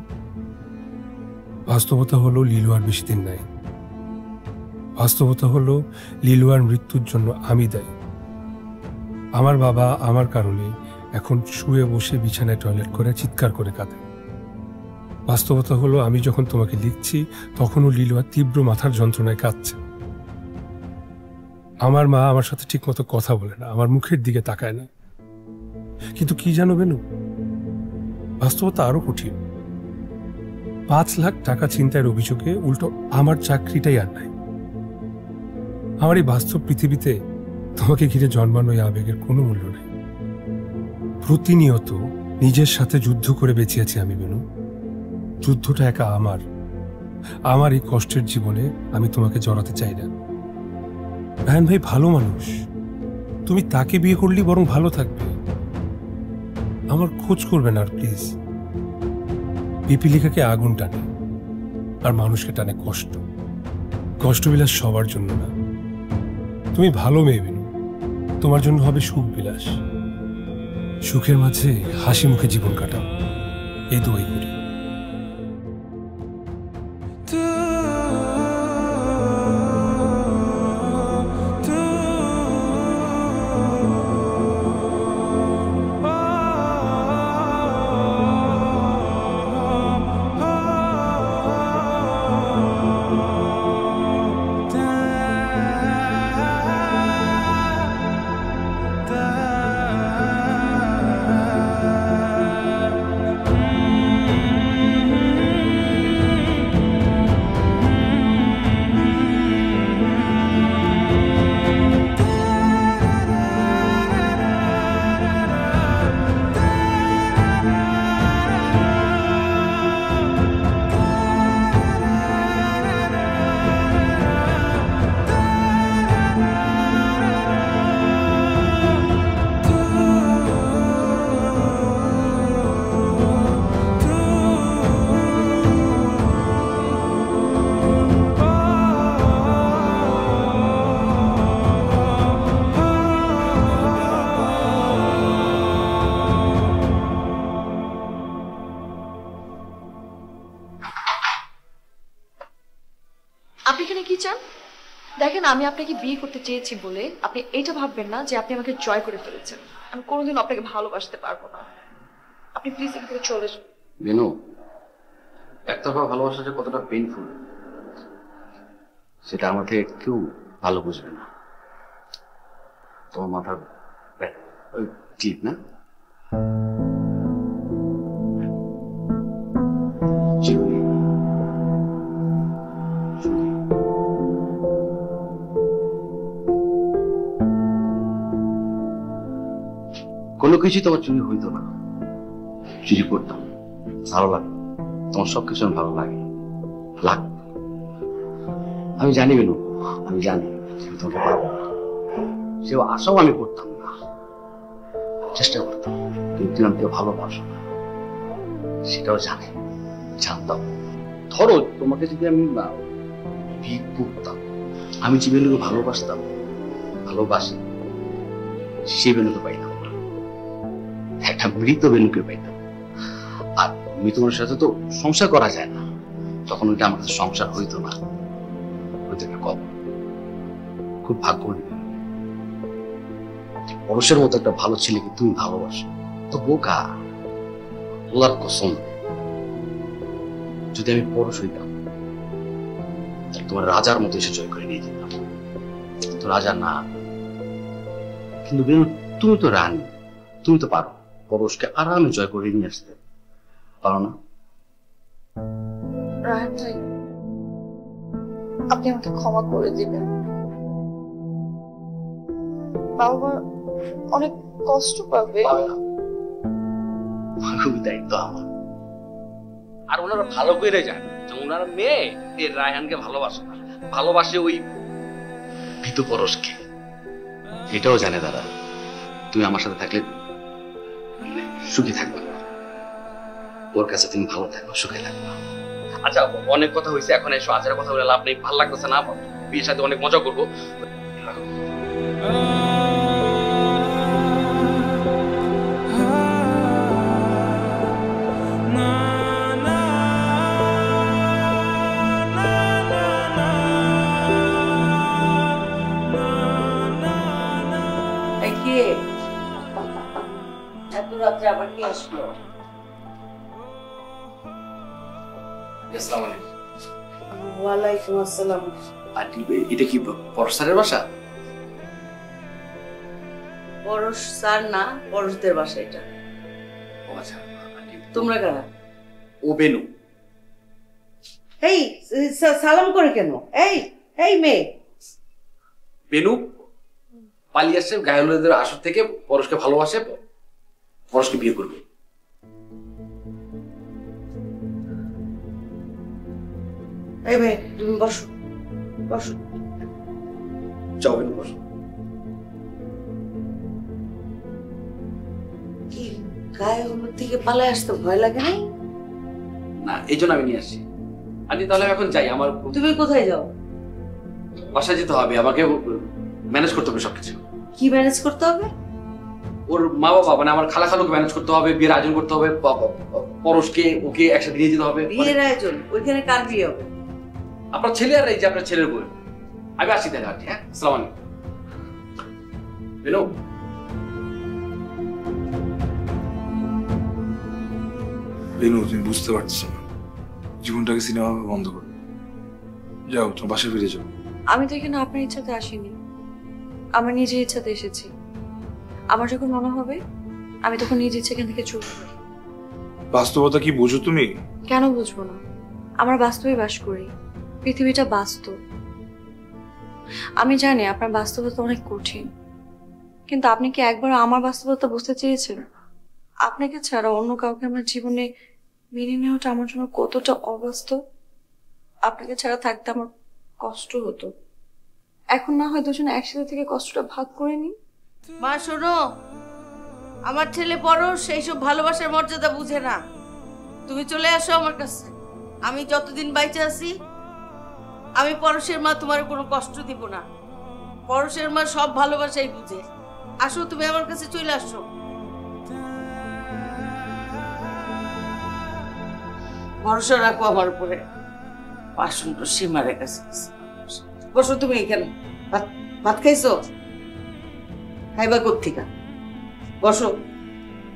বাস্তবতা হলো লীলু আর বেশি দিন নাই। বাস্তবতা হলো লিলুয়ার মৃত্যুর জন্য আমি দায়ী। আমার বাবা আমার কারণে এখন শুয়ে বসে বিছানায় টয়লেট করে চিৎকার করে কাঁদে। বাস্তবতা হলো আমি যখন তোমাকে লিখছি তখনও লিলুয়া তীব্র মাথার যন্ত্রণায় কাঁদছে। আমার মা আমার সাথে ঠিকমতো কথা বলে না, আমার মুখের দিকে তাকায় না। কিন্তু কি জানো বেনু, বাস্তবতা আরো কঠিন। 5 লাখ টাকা ছিনতাইয়ের অভিযোগে উল্টো আমার চাকরিটাই আর নাই। আমার এই বাস্তব পৃথিবীতে তোমাকে ঘিরে জন্মানো এই আবেগের কোনো মূল্য নেই। প্রতিনিয়ত নিজের সাথে যুদ্ধ করে বেঁচে আছি আমি বেনু। যুদ্ধটা একা আমার এই কষ্টের জীবনে আমি তোমাকে জড়াতে চাই না। রায়হান ভাই ভালো মানুষ, তুমি তাকে বিয়ে করলেই বরং ভালো থাকবে। আমার খোঁজ করবে না আর প্লিজ। পিপিলিকাকে আগুন টানে আর মানুষকে টানে কষ্ট। কষ্টবিলাস সবার জন্য না। তুমি ভালো মেয়ে বেনু, তোমার জন্য হবে সুখ বিলাস। সুখের মাঝে হাসি মুখে জীবন কাটাও, এই দোয়াই করি। আপনি এখানে কি চান? দেখেন, আমি আপনাকে বিয়ে করতে চেয়েছি বলে আপনি এটা ভাববেন না যে আপনি আমাকে জয় করে ফেলেছেন। আমি কোনোদিন আপনাকে ভালোবাসতে পারবো না। আপনি প্লিজ এখান থেকে চলে যান। বেনু, একতরফা ভালোবাসা যে কতটা পেইনফুল সেটা আমাকে কেউ ভালো বুঝবে না। তোমার মাথার ওই ক্লিপ না, কোনো কিছু তোমার চুরি হইতো না, চুরি করতাম, ভালো লাগে, তোমার সবকিছু আমার ভালো লাগে লাগতো। আমি জানি বেনু, আমি জানি আমি তোমাকে পারবো না, সেও আশাও আমি করতাম না, চেষ্টা করতাম, কিন্তু আমি কেউ ভালোবাসো না সেটাও জানতাম। ধরো তোমাকে যদি আমি বিয়ে করতাম, আমি যে বেনুকে ভালোবাসতাম, ভালোবাসি, সে বেনুকে পাইতাম, একটা মৃত বেনুকে পাইতাম। আর মৃত মানুষের সাথে তো সংসার করা যায় না, তখন ওইটা আমার কাছে সংসার হইতো না, হইতো একটা কবর। খুব ভাগ্যবান পরশের মতো একটা ভালো ছেলেকে তুমি ভালোবাসো, তো বোকা। আল্লাহর কসম, যদি আমি পরশ হইতাম তোমার রাজার মতো এসে জয় করে নিয়ে যেতাম। তো রাজা না, কিন্তু তুমি তো রানী, তুমি তো পারো পরশকে আরামে জয় করে নিয়ে আসতে পারো না? রায়হান ভাই, আপনি আমাকে ক্ষমা করে দিবেন। বাবা অনেক কষ্ট পাবে। খুবই দায়িত্ব আমার। আর ওনারা ভালো করে জানে যে ওনারা মেয়ে এই রায়হানকে ভালোবাসে না, ভালোবাসে ওই ভীতু পরশকে। এটাও জানে দাদা, তুমি আমার সাথে থাকলে সুখী থাকবে, ওর কাছে তুমি ভালো থাকবে, সুখে থাকবে। আচ্ছা, অনেক কথা হয়েছে, এখন এসো আচারের কথা বলে লাভ নেই, ভালো লাগতেছে না, বিয়ের সাথে অনেক মজা করবো। কে? এত রাত্রে আবার কে আসলো? আসসালামু আলাইকুম। ওয়ালাইকুম আসসালাম। আন্টি এটা কি পরস্তারের বাসা? পরশ স্যার না, পরশদের বাসা এটা। ও আচ্ছা। তোমরা কারা? ও বেনু। এই সালাম করে কেন? এই এই মেয়ে বেনু পালিয়ে আসছে গায়লদের আসর থেকে, পরশকে ভালোবাসে, পরশকে বিয়ে করবে। এই মেয়ে তুমি বসো বসো। যাও বেনু বসো। কি গায়ে হলুদ থেকে পালায় আসতে ভয় লাগে নাই? না এই জন্য আমি নিয়ে আসছি। আন্টি তাহলে এখন যাই, আমার তুমি কোথায় যাও? বাসায় যেতে হবে, আমাকে ম্যানেজ করতে হবে সবকিছু। কি ম্যানেজ করতে হবে? ওর মা বাবা মানে আমার খালা খালুকে ম্যানেজ করতে হবে, বিয়ের আয়োজন করতে হবে, পরশকে ওকে একসাথে নিয়ে যেতে হবে। বিয়ের আয়োজন? ওইখানে কার বিয়ে হবে? আপনার ছেলে আর এই যে আপনার ছেলের বউ। আমি আসি তাহলে আন্টি। হ্যাঁ, আসসালামু আলাইকুম। বেনু বেনু তুমি বুঝতে পারছো না, জীবনটাকে সিনেমা বন্ধ করো। যাও তোমার বাসায় ফিরে যাও। আমি তো এখানে আপনার ইচ্ছাতে আসিনি, আমার নিজের ইচ্ছাতে এসেছি। আমার যখন মনে হবে আমি তখন নিজ ইচ্ছে এখান থেকে চলে যাবো। বাস্তবতা কি বোঝো তুমি? কেন বুঝবো না? আমরা বাস্তবে বাস করি, পৃথিবীটা বাস্তব। আমি জানি আপনার বাস্তবতা অনেক কঠিন, কিন্তু আপনি কি একবার আমার বাস্তবতা বুঝতে চেয়েছেন? আপনাকে ছাড়া অন্য কাউকে আমার জীবনে মেনে নেওয়াটা আমার জন্য কতটা অবাস্তব। আপনাকে ছাড়া থাকতে আমার কষ্ট হতো। এখন না হয় দুজনে একসাথে থেকে কষ্টটা ভাগ করে নিই। মা শোনো, আমার ছেলে পরশ এইসব ভালোবাসার মর্যাদা বুঝে না। তুমি চলে আসো আমার কাছে। আমি যতদিন বাইচে আছি আমি পরশের মা, তোমার কোনো কষ্ট দিব না। পরশের মা সব ভালোবাসাই বুঝে। আসো তুমি আমার কাছে চলে আসো। ভরসা রাখো আমার উপরে। পাশুন তো সীমারের কাছে। বসো তুমি এখানে। ভাত খাইছো? খাইবা কোত্থেকে? বসো,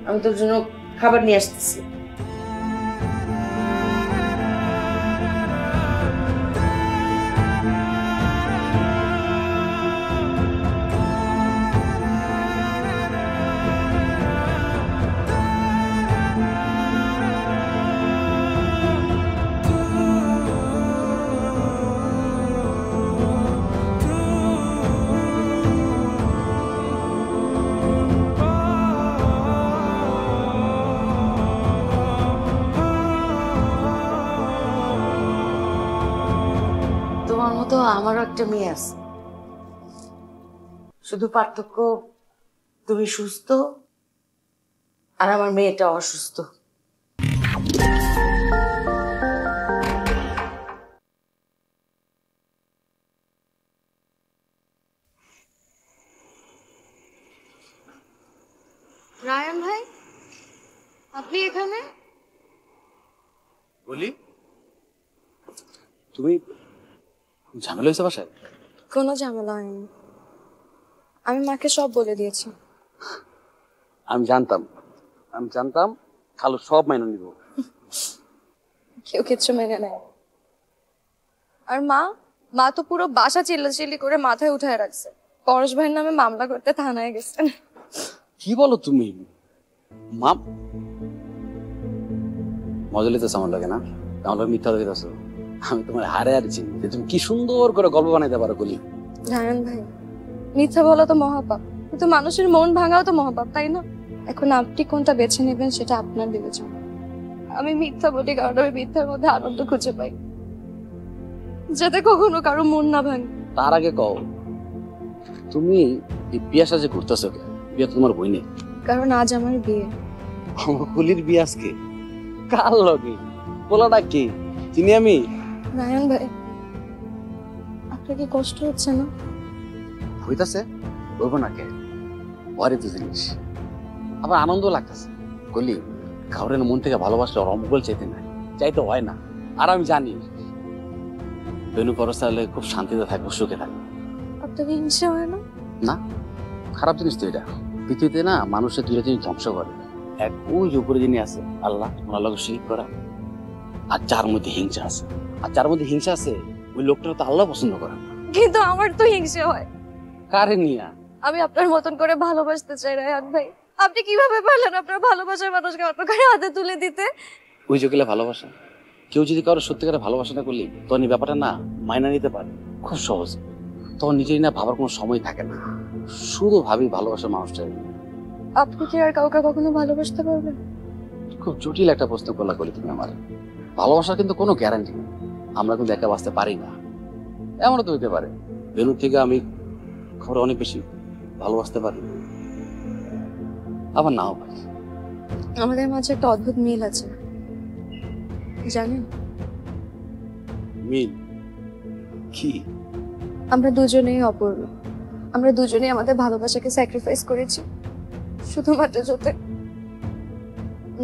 আমি তোর জন্য খাবার নিয়ে আসতেছি। তোমার মতো আমারও একটা মেয়ে আছে, শুধু পার্থক্য তুমি সুস্থ আর আমার মেয়েটা অসুস্থ। রায়ান ভাই, আপনি এখানে? বলি তুমি ঝামেলা হয়েছে বাসায়? কোনো ঝামেলা হয়নি, আমি মাকে সব বলে দিয়েছি। আমি জানতাম খালু সব মাইনে নিব। কেউ কিচ্ছু মেনে নেয়। আর মা তো পুরো বাসা চিল্লাচিল্লি করে মাথায় উঠায় রাখছে। পরশ ভাইয়ের নামে মামলা করতে থানায় গেছেন। কি বলো তুমি? মা মজা লিতেছ আমার লাগে না? আমার লাগে মিথ্যা লিতেছ। আমি তোমার হারে চিনি যে তুমি কি সুন্দর করে গল্প বানাইতে পারো কলি। রায়ান ভাই, মিথ্যা বলা তো মহাপাপ, কিন্তু মানুষের মন ভাঙাও তো মহাপাপ, তাই না? এখন আপনি কোনটা বেছে নেবেন সেটা আপনার বিবেচনা। আমি মিথ্যা বলি কারণ আমি মিথ্যার মধ্যে আনন্দ খুঁজে পাই, যাতে কখনো কারো মন না ভাঙে। তার আগে কও, তুমি এই বিয়া সাজে ঘুরতেছো কে? বিয়া তো তোমার বই নেই। কারণ আজ আমার বিয়ে। আমার কুলির বিয়ে আজকে? কার লগে? বলাটা কি চিনি আমি? রায়ান ভাই, আপনার কি কষ্ট হচ্ছে না? হইতাছে, বলবো না কে? ওয়ারি তো জিনিস, আবার আনন্দ লাগতেছে। কলি কাউরের মন থেকে ভালোবাসলে ওর অমঙ্গল চাইতে নাই, চাইতে হয় না। আর আমি জানি বেনু পরশ তাহলে খুব শান্তিতে থাকবো, সুখে থাকবো। আপনাকে হিংসা হয় না? না, খারাপ জিনিস তো এটা। পৃথিবীতে না মানুষের দুইটা জিনিস ধ্বংস করে, এক ওই উপরে যিনি আছে আল্লাহ, ওনার লগে শিরিক করা, আর যার মধ্যে হিংসা আছে। আর যার মধ্যে হিংসা আছে ওই লোকটা তো আল্লাহ পছন্দ করে না। কিন্তু আমার তো হিংসে হয়। কারে নিয়া? আমি আপনার মতন করে ভালোবাসতে চাই রায়হান ভাই। আপনি কিভাবে পারলেন আপনার ভালোবাসার মানুষকে অন্য কারো হাতে তুলে দিতে? ওই যে গেলে ভালোবাসা, কেউ যদি কারো সত্যিকারে ভালোবাসা না করলে তখন এই ব্যাপারটা না মাইনা নিতে পারে খুব সহজ। তখন নিজেই না ভাবার কোনো সময় থাকে না, শুধু ভাবি ভালোবাসার মানুষটা। আপনি কি আর কাউকে কখনো ভালোবাসতে পারবেন? খুব জটিল একটা প্রশ্ন করলি তুমি আমার। ভালোবাসার কিন্তু কোনো গ্যারান্টি নেই, আমরা কিন্তু একা বাঁচতে পারি না। এমনও তো হইতে পারে বেলুর থেকে আমি খবর অনেক বেশি ভালোবাসতে পারি, আবার নাও পারি। আমাদের মাঝে একটা অদ্ভুত মিল আছে জানেন? মিল কি? আমরা দুজনেই অপূর্ণ। আমরা দুজনেই আমাদের ভালোবাসাকে স্যাক্রিফাইস করেছি শুধুমাত্র যাতে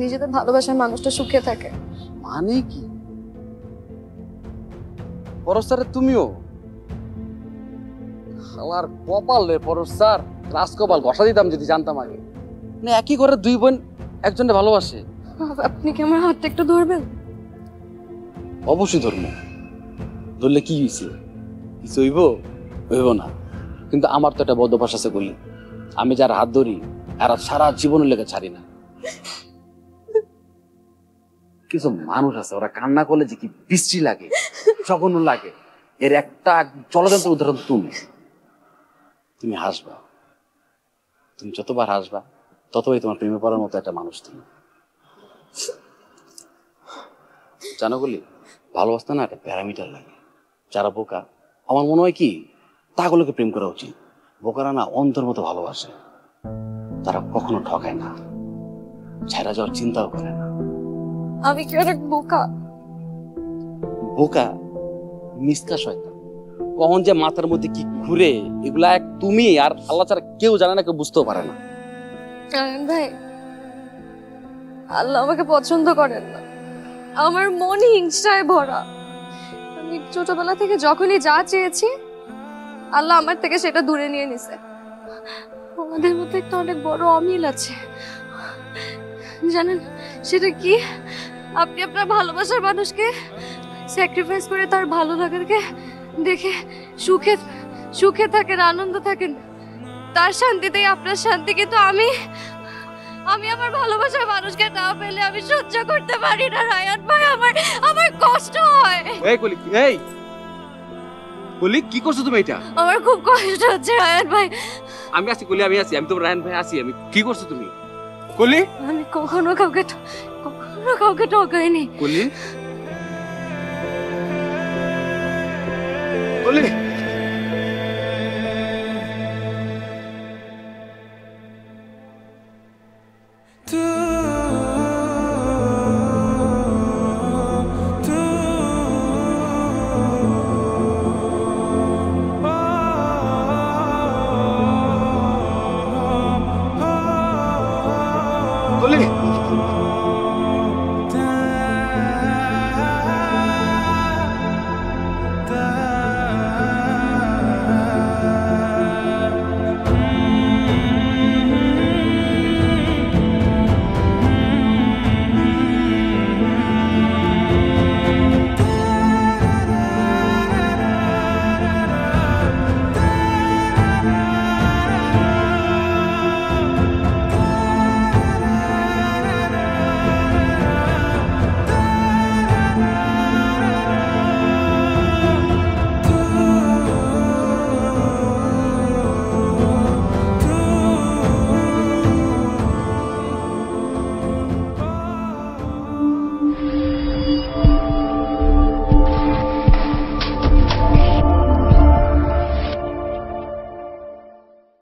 নিজেদের ভালোবাসার মানুষটা সুখে থাকে। মানে কি? পরস্তারে তুমিও? শালার কপাল রে পরস্তার, রাজকপাল ঘষা দিতাম যদি জানতাম আগে। মানে একই করে দুই বোন একজনকে ভালোবাসে। আপনি কি আমার হাতটা একটু ধরবেন? অবশ্যই ধর্ম, ধরলে কি হয়েছে? কিছু হইব? হইব না। কিন্তু আমার তো একটা বদ্ধ অভ্যাস আছে বলি, আমি যার হাত ধরি আর সারা জীবনের লেগে ছাড়ি না। কিছু মানুষ আছে ওরা কান্না করলে যে কি বিশ্রী লাগে, জঘন্য লাগে। এর একটা চলযন্ত্র উদাহরণ তুমি হাসবা। তুমি যতবার হাসবা ততই তোমার প্রেমে পড়ার মতো একটা মানুষ তুমি। জানো বলি ভালোবাসতে না একটা প্যারামিটার লাগে। যারা বোকা আমার মনে হয় কি তাগুলোকে প্রেম করা উচিত। বোকারা না অন্তর মতো ভালোবাসে, তারা কখনো ঠকায় না, ছেড়া যাওয়ার চিন্তাও করে না। আমি কি অনেক বোকা? বোকা মিসকা শয়তান, কখন যে মাথার মধ্যে কি ঘুরে এগুলা এক তুমি আর আল্লাহ ছাড়া কেউ জানে না, কেউ বুঝতেও পারে না। ভাই আল্লাহ আমাকে পছন্দ করেন না, আমার মন হিংসায় ভরা। আমি ছোটবেলা থেকে যখনই যা চেয়েছি আল্লাহ আমার থেকে সেটা দূরে নিয়ে নিছে। আমাদের মধ্যে একটা অনেক বড় অমিল আছে জানেন সেটা কি? আপনি আপনার ভালোবাসার মানুষকে স্যাক্রিফাইস করে তার ভালো লাগাকে দেখে সুখে সুখে থাকেন, আনন্দ থাকেন, তার শান্তিতেই আপনার শান্তি। কিন্তু আমি আমার ভালোবাসার মানুষকে না পেলে আমি সহ্য করতে পারি না রায়ান ভাই, আমার কষ্ট হয়। এই কলি, এই কলি কি করছো তুমি? এটা আমার খুব কষ্ট হচ্ছে রায়ান ভাই। আমি আছি কলি, আমি আছি, আমি তোমার রায়ান ভাই আছি। আমি কি করছো তুমি কলি? আমি কখনো কাউকে ঠকাইনি কলি। কলি